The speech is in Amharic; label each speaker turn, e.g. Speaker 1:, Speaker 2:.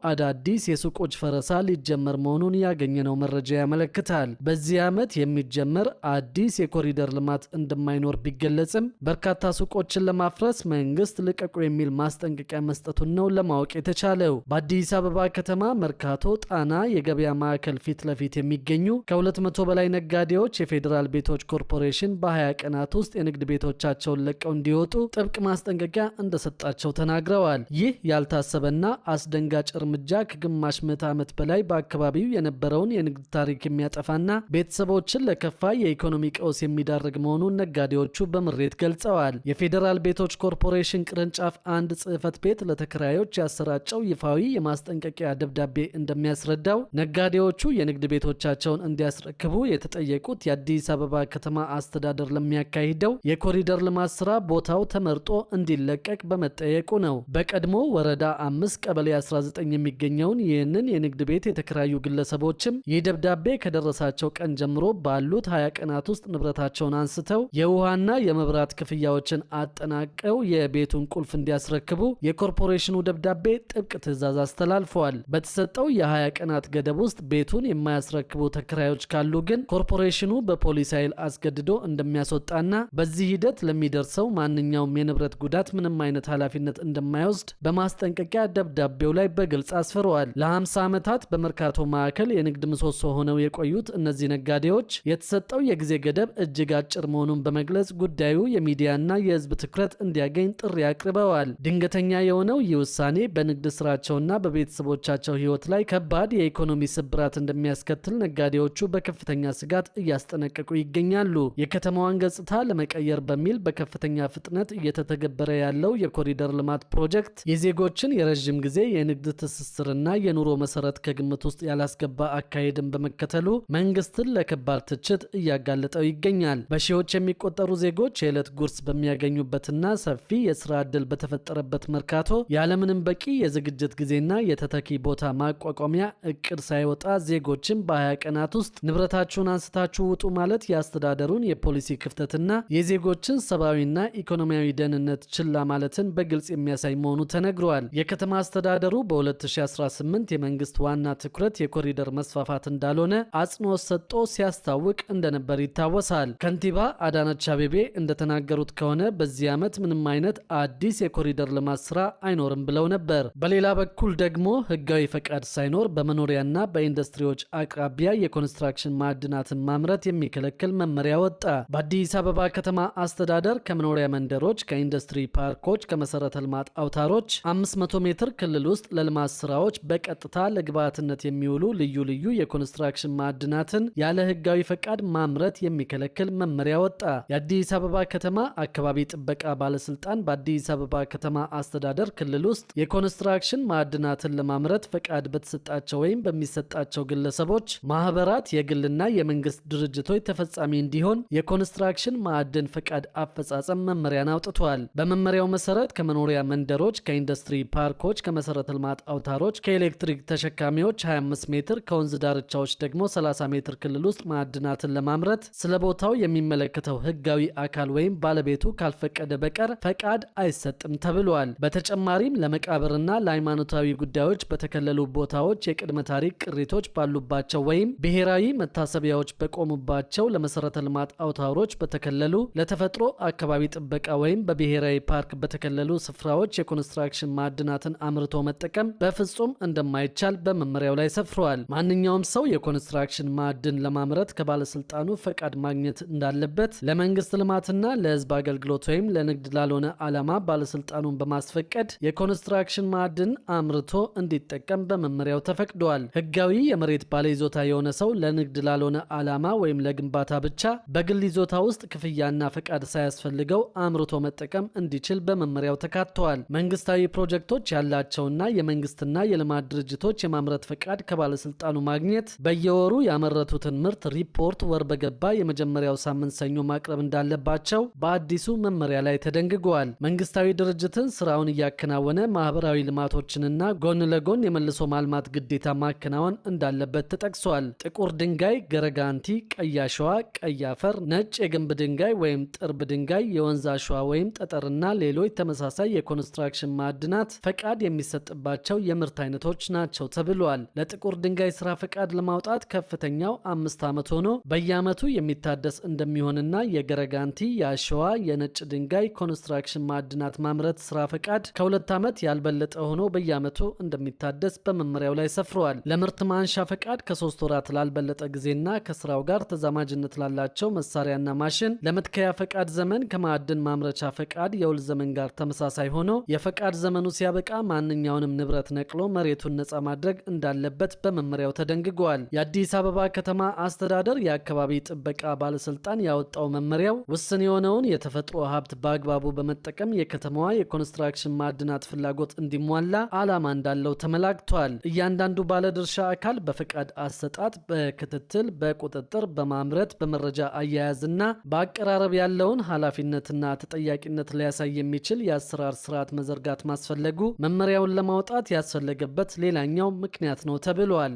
Speaker 1: አዳዲስ የሱቆች ፈረሳ ሊጀመር መሆኑን ያገኘነው መረጃ ያመለክታል። በዚህ ዓመት የሚጀመር አዲስ የኮሪደር ልማት እንደማይኖር ቢገለጽም በርካታ ሱቆችን ለማፍረስ መንግስት ልቀቁ የሚል ማስጠንቀቂያ መስጠቱን ነው ለማወቅ የተቻለው። በአዲስ አበባ ከተማ መርካቶ ጣና የገበያ ማዕከል ፊት ለፊት የሚገኙ ከ200 በላይ ነጋዴዎች የፌዴራል ቤቶች ኮርፖሬሽን በ20 ቀናት ውስጥ የንግድ ቤቶቻቸውን ለቀው እንዲወጡ ጥብቅ ማስጠንቀቂያ እንደሰጣቸው ተናግረዋል። ይህ ያልታሰበና አስደንጋጭ እርምጃ ከግማሽ ምዕተ ዓመት በላይ በአካባቢው የነበረውን የንግድ ታሪክ የሚያጠፋና ቤተሰቦችን ለከፋ የኢኮኖሚ ቀውስ የሚዳርግ መሆኑን ነጋዴዎቹ በምሬት ገልጸዋል። የፌዴራል ቤቶች ኮርፖሬሽን ቅርንጫፍ አንድ ጽሕፈት ቤት ለተከራዮች ያሰራጨው ይፋዊ የማስጠንቀቂያ ደብዳቤ እንደሚያስረዳው ነጋዴዎቹ የንግድ ቤቶቻቸውን እንዲያስረክቡ የተጠየቁት የአዲስ አበባ ከተማ አስተዳደር ለሚያካሂደው የኮሪደር ልማት ስራ ቦታው ተመርጦ እንዲለቀቅ በመጠየቁ ነው። በቀድሞ ወረዳ 5 ቀበሌ 19 የሚገኘውን ይህንን የንግድ ቤት የተከራዩ ግለሰቦችም ይህ ደብዳቤ ከደረሳቸው ቀን ጀምሮ ባሉት 20 ቀናት ውስጥ ንብረታቸውን አንስተው የውሃና የመብራት ክፍያዎችን አጠናቀው የቤቱን ቁልፍ እንዲያስረክቡ የኮርፖሬሽኑ ደብዳቤ ጥብቅ ትዕዛዝ አስተላልፈዋል። በተሰጠው የ20 ቀናት ገደብ ውስጥ ቤቱን የማያስረክቡ ተከራዮች ካሉ ግን ኮርፖሬሽኑ በፖሊስ ኃይል አስገድዶ እንደሚያስወጣና በዚህ ሂደት ለሚደርሰው ማንኛውም የንብረት ጉዳት ምንም አይነት ኃላፊነት እንደማይወስድ በማስጠንቀቂያ ደብዳቤው ላይ በግልጽ አስፍረዋል። ለ50 ዓመታት በመርካቶ ማዕከል የንግድ ምሰሶ ሆነው የቆዩት እነዚህ ነጋዴዎች የተሰጠው የጊዜ ገደብ እጅግ አጭር መሆኑን በመግለጽ ጉዳዩ የሚዲያና የሕዝብ ትኩረት እንዲያገኝ ጥሪ አቅርበዋል። ድንገተኛ የሆነው ይህ ውሳኔ በንግድ ስራቸውና በቤተሰቦቻቸው ሕይወት ላይ ከባድ የኢኮኖሚ ስብራት እንደሚያስከትል ነጋዴዎቹ በከፍተኛ ስጋት እያስጠነቀቁ ይገኛሉ። የከተማዋን ገጽታ ለመቀየር በሚል በከፍተኛ ፍጥነት እየተተገበረ ያለው የኮሪደር ልማት ፕሮጀክት የዜጎችን የረዥም ጊዜ የንግድ ትስስርና የኑሮ መሰረት ከግምት ውስጥ ያላስገባ አካሄድን በመከተሉ መንግስትን ለከባድ ትችት እያጋለጠው ይገኛል። በሺዎች የሚቆጠሩ ዜጎች የዕለት ጉርስ በሚያገኙበትና ሰፊ የስራ ዕድል በተፈጠረበት መርካቶ ያለምንም በቂ የዝግጅት ጊዜና የተተኪ ቦታ ማቋቋሚያ እቅድ ሳይወጣ ዜጎችን በ20 ቀናት ውስጥ ንብረታችሁን አንስታችሁ ውጡ ማለት የአስተዳደሩን የፖሊሲ ክፍተትና የዜጎችን ሰብአዊና ኢኮኖሚያዊ ደህንነት ችላ ማለትን በግልጽ የሚያሳይ መሆኑ ተነግሯል። የከተማ አስተዳደሩ በ2018 የመንግስት ዋና ትኩረት የኮሪደር መስፋፋት እንዳልሆነ አጽንኦት ሰጥቶ ሲያስታውቅ እንደነበር ይታወሳል። ከንቲባ አዳነች አቤቤ እንደተናገሩት ከሆነ በዚህ ዓመት ምንም አይነት አዲስ የኮሪደር ልማት ስራ አይኖርም ብለው ነበር። በሌላ በኩል ደግሞ ህጋዊ ፈቃድ ሳይኖር በመኖሪያና በኢንዱስትሪዎች አቅራቢያ የኮንስትራክሽን ማዕድናትን ማምረት የሚከለክል መመሪያ ወጣ። በአዲስ አበባ ከተማ አስተዳደር ከመኖሪያ መንደሮች፣ ከኢንዱስትሪ ፓርኮች፣ ከመሰረተ ልማት አውታሮች 500 ሜትር ክልል ውስጥ ለልማት ስራዎች በቀጥታ ለግብዓትነት የሚውሉ ልዩ ልዩ የኮንስትራክሽን ማዕድናትን ያለ ህጋዊ ፈቃድ ማምረት የሚከለክል መመሪያ ወጣ። የአዲስ አበባ ከተማ አካባቢ ጥበቃ ባለስልጣን በአዲስ አበባ ከተማ አስተዳደር ክልል ውስጥ የኮንስትራክሽን ማዕድናትን ለማምረት ፈቃድ በተሰጣቸው ወይም በሚሰጣቸው ግለሰቦች፣ ማህበራት፣ የግልና የመንግስት ድርጅቶች ተፈጻሚ እንዲሆን የኮንስትራክሽን ማዕድን ፈቃድ አፈጻጸም መመሪያን አውጥቷል። በመመሪያው መሰረት ከመኖሪያ መንደሮች፣ ከኢንዱስትሪ ፓርኮች፣ ከመሰረተ ልማት አውታሮች፣ ከኤሌክትሪክ ተሸካሚዎች 25 ሜትር፣ ከወንዝ ዳርቻዎች ደግሞ 30 ሜትር ክልል ውስጥ ማዕድናትን ለማምረት ስለ ቦታው የሚመለከተው ህጋዊ አካል ወይም ባለቤቱ ካልፈቀደ በቀር ፈቃድ አይሰጥም ተብሏል። በተጨማሪም ለመቃብርና ለሃይማኖታዊ ጉዳዮች በተከለሉ ቦታዎች፣ የቅድመ ታሪክ ቅሪቶች ባሉባቸው ወይም ብሔራዊ መታሰቢያዎች በቆሙባቸው፣ ለመሰረተ ልማት አውታሮች በተከለሉ፣ ለተፈጥሮ አካባቢ ጥበቃ ወይም በብሔራዊ ፓርክ በተከለሉ ስፍራዎች የኮንስትራክሽን ማዕድናትን አምርቶ መጠቀም በፍጹም እንደማይቻል በመመሪያው ላይ ሰፍሯል። ማንኛውም ሰው የኮንስትራክሽን ማዕድን ለማምረት ከባለስልጣኑ ፈቃድ ማግኘት እንዳለበት፣ ለመንግስት ልማትና ለህዝብ አገልግሎት ወይም ለንግድ ላልሆነ ዓላማ ባለስልጣኑን በማስፈቀድ የኮንስትራክሽን ማዕድን አምርቶ እንዲጠቀም በመመሪያው ተፈቅዷል። ህጋዊ የመሬት ባለይዞታ የሆነ ሰው ለንግድ ላልሆነ ዓላማ ወይም ለግንባታ ብቻ በግል ይዞታ ውስጥ ክፍያና ፈቃድ ሳያስፈልገው አምርቶ መጠቀም እንዲችል በመመሪያው ተካተዋል። መንግስታዊ ፕሮጀክቶች ያላቸውና የመንግስትና የልማት ድርጅቶች የማምረት ፈቃድ ከባለስልጣኑ ማግኘት፣ በየወሩ ያመረቱትን ምርት ሪፖርት ወር በገባ የመጀመሪያው ሳምንት ሰኞ ማቅረብ እንዳለባቸው በአዲሱ መመሪያ ላይ ተደንግጓል። መንግስታዊ ድርጅትን ስራውን እያከናወነ ማህበራዊ ልማቶችንና ጎን ለጎን የመልሶ ማልማት ግዴታ ማከናወን እንዳለበት ተጠቅሷል። ጥቁር ድንጋይ፣ ገረጋንቲ፣ ቀይ አሸዋ፣ ቀይ አፈር፣ ነጭ የግንብ ድንጋይ ወይም ጥርብ ድንጋይ፣ የወንዝ አሸዋ ወይም ጠጠርና ሌሎች ተመሳሳይ የኮንስትራክሽን ማዕድናት ፈቃድ የሚሰጥባቸው የምርት አይነቶች ናቸው ተብሏል። ለጥቁር ድንጋይ ስራ ፈቃድ ለማውጣት ከፍተኛው 5 ዓመት ሆኖ በየዓመቱ የሚታደስ እንደሚሆንና የገረጋንቲ የአሸዋ የነጭ ድንጋይ ኮንስትራክሽን ማዕድናት ማምረት ስራ ፈቃድ ከ2 ዓመት ያልበለጠ ሆኖ በየዓመቱ እንደሚታደስ በመመሪያው ላይ ሰፍሯል። ለምርት ማንሻ ፈቃድ ከ3 ወራት ላልበለጠ ጊዜና ከስራው ጋር ተዛማጅነት ላላቸው መሳሪያና ማሽን ለመትከያ ፈቃድ ዘመን ከማዕድን ማምረቻ ፈቃድ የውል ዘመን ጋር ተመሳሳይ ሆኖ የፈቃድ ዘመኑ ሲያበቃ ማንኛውንም ንብረት ነቅሎ መሬቱን ነፃ ማድረግ እንዳለበት በመመሪያው ተደንግጓል። የአዲስ አበባ ከተማ አስተዳደር የአካባቢ ጥበቃ ባለስልጣን ያወጣው መመሪያው ውስን የሆነውን የተፈጥሮ ሀብት በአግባቡ በመጠቀም የከተማዋ የኮንስትራክሽን ማዕድናት ፍላጎት እንዲሟላ ዓላማ እንዳለው ተመላክቷል። እያንዳንዱ ባለድርሻ አካል በፈቃድ አሰጣጥ፣ በክትትል፣ በቁጥጥር፣ በማምረት፣ በመረጃ አያያዝና በአቀራረብ ያለውን ኃላፊነትና ተጠያቂነት ሊያሳይ የሚችል የአሰራር ስርዓት መዘርጋት ማስፈለጉ መመሪያውን ለማውጣት ያስፈለገበት ሌላኛው ምክንያት ነው ተብሏል።